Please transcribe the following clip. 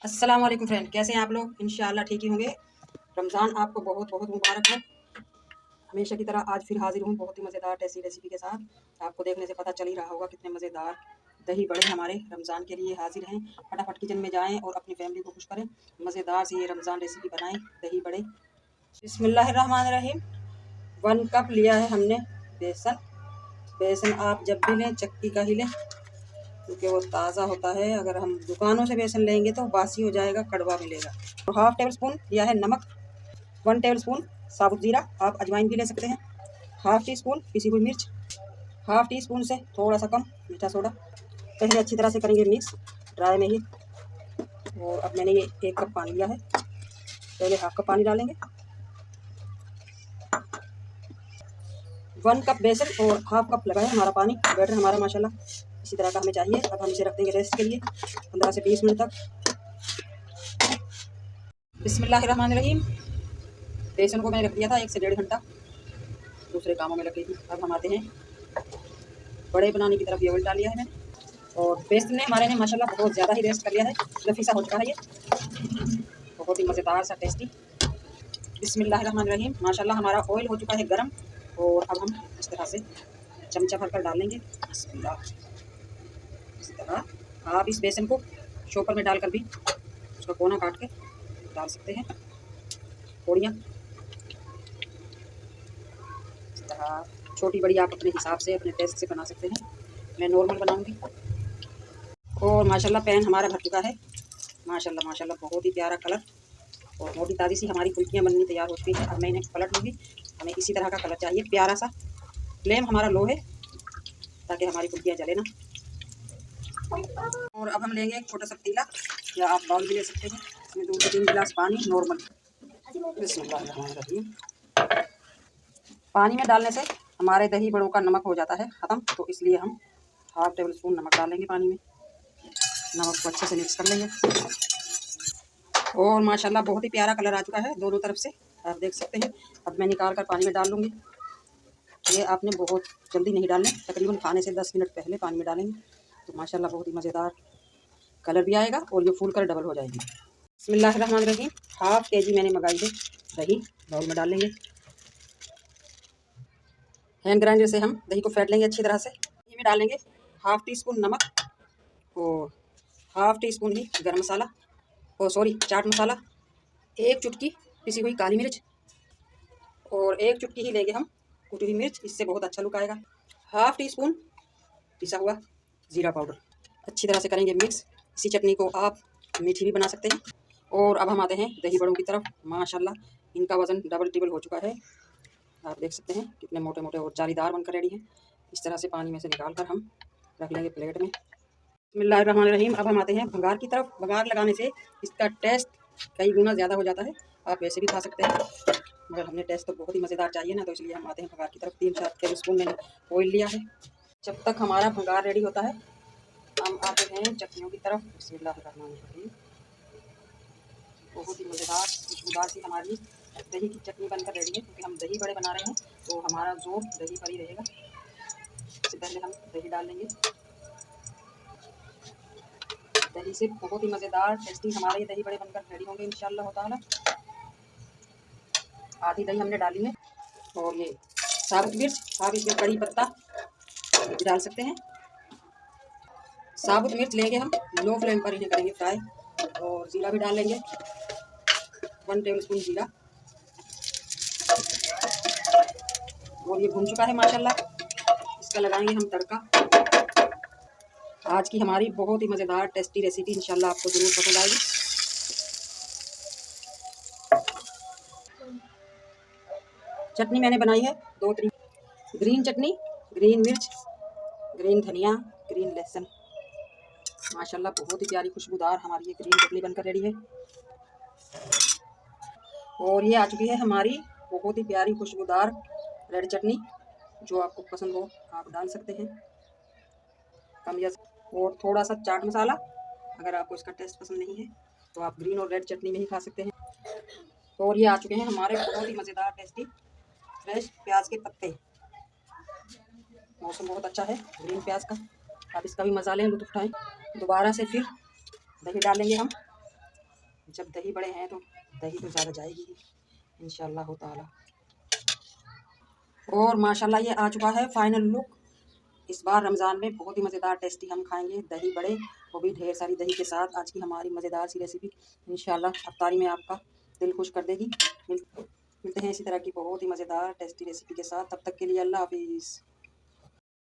अस्सलाम वालेकुम फ्रेंड, कैसे हैं आप लोग? इंशाअल्लाह ठीक ही होंगे। रमज़ान आपको बहुत बहुत मुबारक हो। हमेशा की तरह आज फिर हाजिर हूँ बहुत ही मज़ेदार टेस्टी रेसिपी के साथ। आपको देखने से पता चल ही रहा होगा कितने मज़ेदार दही बड़े हमारे रमज़ान के लिए हाजिर हैं। फटाफट किचन में जाएं और अपनी फैमिली को खुश करें। मज़ेदार से ये रमज़ान रेसिपी बनाएं, दही बड़े। बिस्मिल्लाहिर्रहमानिर्रहीम। 1 कप लिया है हमने बेसन। बेसन आप जब भी लें चक्की का ही लें, क्योंकि वो ताज़ा होता है। अगर हम दुकानों से बेसन लेंगे तो बासी हो जाएगा, कड़वा मिलेगा। तो हाफ टेबल स्पून लिया है नमक, 1 टेबल स्पून साबुत ज़ीरा, आप अजवाइन भी ले सकते हैं, हाफ टी स्पून पिसी हुई मिर्च, हाफ टी स्पून से थोड़ा सा कम मीठा सोडा। पहले अच्छी तरह से करेंगे मिक्स ड्राई में ही। और अब मैंने ये 1 कप पानी लिया है, पहले हाफ कप पानी डालेंगे। 1 कप बेसन और हाफ कप लगा है हमारा पानी। बैटर हमारा माशाल्लाह इसी तरह का हमें चाहिए। अब हम इसे रख देंगे रेस्ट के लिए 15 से 20 मिनट तक। बिस्मिल्लाहिर्रहमानिर्रहीम। बेसन को मैंने रख दिया था 1 से 1.5 घंटा, दूसरे कामों में लग गई थी। अब हम आते हैं बड़े बनाने की तरफ। ये उल्टा लिया है मैंने, और बेसन ने हमारे ने माशाल्लाह बहुत ज़्यादा ही रेस्ट कर लिया है। फ्लफी सा हो चुका है ये, बहुत ही मज़ेदार सा टेस्टी। बिस्मिल्लाहिर्रहमानिर्रहीम। माशाल्लाह हमारा ऑयल हो चुका है गरम, और अब हम इस तरह से चमचा भरकर डाल लेंगे। बिस्मिल्लाह। इस तरह आप इस बेसन को चॉपर में डालकर भी उसका कोना काट के डाल सकते हैं, पोड़ियाँ इस तरह। छोटी बड़ी आप अपने हिसाब से अपने टेस्ट से बना सकते हैं, मैं नॉर्मल बनाऊंगी। और माशाल्लाह पैन हमारा भर चुका है। माशाल्लाह माशाल्लाह बहुत ही प्यारा कलर, और मोटी ताज़ी सी हमारी फुल्कियाँ बननी तैयार हो चुकी है। अब मैं इन्हें पलट लूँगी। हमें इसी तरह का कलर चाहिए, प्यारा सा। फ्लेम हमारा लो है ताकि हमारी फुल्कियाँ जले ना। और अब हम लेंगे एक छोटा सा पतीला, या आप बाउल भी ले सकते हैं। इसमें 2 से 3 गिलास पानी नॉर्मल। बिस्मिल्लाहिर्रहमानिर्रहीम। पानी में डालने से हमारे दही बड़ों का नमक हो जाता है ख़त्म, तो इसलिए हम हाफ टेबल स्पून नमक डालेंगे पानी में। नमक को अच्छे से मिक्स कर लेंगे। और माशाल्लाह बहुत ही प्यारा कलर आ चुका है दोनों तरफ से, आप देख सकते हैं। अब मैं निकाल कर पानी में डाल लूँगी। ये आपने बहुत जल्दी नहीं डालने, तकरीबन खाने से 10 मिनट पहले पानी में डालेंगे, तो माशाल्लाह बहुत ही मज़ेदार कलर भी आएगा और ये फूल कर डबल हो जाएगी। बिस्मिल्लाहिर्रहमानिर्रहीम। हाफ केजी मैंने मंगाई है दही, बाउल में डाल लेंगे। हैंड ग्राइंडर से हम दही को फेंट लेंगे अच्छी तरह से। दही में डालेंगे हाफ टी स्पून नमक, और हाफ टी स्पून ही गरम मसाला, और सॉरी चाट मसाला, 1 चुटकी पिसी हुई काली मिर्च, और 1 चुटकी ही लेंगे हम कुटी हुई मिर्च, इससे बहुत अच्छा लुक आएगा। हाफ टी स्पून पिसा हुआ ज़ीरा पाउडर। अच्छी तरह से करेंगे मिक्स। इसी चटनी को आप मीठी भी बना सकते हैं। और अब हम आते हैं दही बड़ों की तरफ। माशाल्लाह इनका वज़न डबल टिबल हो चुका है, आप देख सकते हैं कितने मोटे मोटे और जालीदार बनकर रेडी हैं। इस तरह से पानी में से निकाल कर हम रख लेंगे प्लेट में। बिस्मिल्लाहिर्रहमानिर्रहीम। अब हम आते हैं भंगार की तरफ। भंगार लगाने से इसका टेस्ट कई गुना ज़्यादा हो जाता है। आप वैसे भी खा सकते हैं, मगर हमने टेस्ट तो बहुत ही मज़ेदार चाहिए ना, तो इसलिए हम आते हैं भंगार की तरफ। 3-4 टेबल स्पून मैंने ऑयल लिया है। जब तक हमारा भंगार रेडी होता है, हम आते हैं चटनियों की तरफ। बिस्मिल्लाहिर्रहमानिर्रहीम। बहुत ही मज़ेदार खुशबूदार सी हमारी दही की चटनी बनकर रेडी है, क्योंकि हम दही बड़े बना रहे हैं तो हमारा जोर दही पर ही रहेगा। सबसे पहले हम दही डाल लेंगे। दही से बहुत ही मज़ेदार टेस्टी हमारे ये दही बड़े बनकर रेडी होंगे इंशाअल्लाह ताला। आधी दही हमने डाली है, और ये साबुत मिर्च, आप इसमें कड़ी पत्ता भी डाल सकते हैं। साबुत मिर्च लेंगे हम, लो फ्लेम पर इन्हें करेंगे फ्राई। और ज़ीरा भी डाल लेंगे, 1 टेबल स्पून ज़ीरा। और ये भून चुका है माशाल्लाह, इसका लगाएंगे हम तड़का। आज की हमारी बहुत ही मज़ेदार टेस्टी रेसिपी इंशाल्लाह आपको ज़रूर पसंद आएगी। चटनी मैंने बनाई है 2-3 ग्रीन चटनी, ग्रीन मिर्च, ग्रीन धनिया, ग्रीन लहसुन। माशाल्लाह बहुत ही प्यारी खुशबूदार हमारी ये ग्रीन चटनी बनकर रेडी है। और ये आ चुकी है हमारी बहुत ही प्यारी खुशबूदार रेड चटनी। जो आपको पसंद हो आप डाल सकते हैं, कम या। और थोड़ा सा चाट मसाला, अगर आपको इसका टेस्ट पसंद नहीं है तो आप ग्रीन और रेड चटनी में ही खा सकते हैं। और ये आ चुके हैं हमारे बहुत ही मज़ेदार टेस्टी फ्रेश प्याज के पत्ते। मौसम बहुत अच्छा है ग्रीन प्याज का, आप इसका भी मज़ा लें, लुत्फ़ उठाएँ। दोबारा से फिर दही डालेंगे हम, जब दही बड़े हैं तो दही तो ज़्यादा जाएगी ही इंशाअल्लाह ताला। और माशाल्लाह ये आ चुका है फाइनल लुक। इस बार रमज़ान में बहुत ही मज़ेदार टेस्टी हम खाएंगे दही बड़े, वो भी ढेर सारी दही के साथ। आज की हमारी मज़ेदार सी रेसिपी इंशाअल्लाह अफ्तारी में आपका दिल खुश कर देगी। मिलते हैं इसी तरह की बहुत ही मज़ेदार टेस्टी रेसिपी के साथ। तब तक के लिए अल्लाह हाफिज़।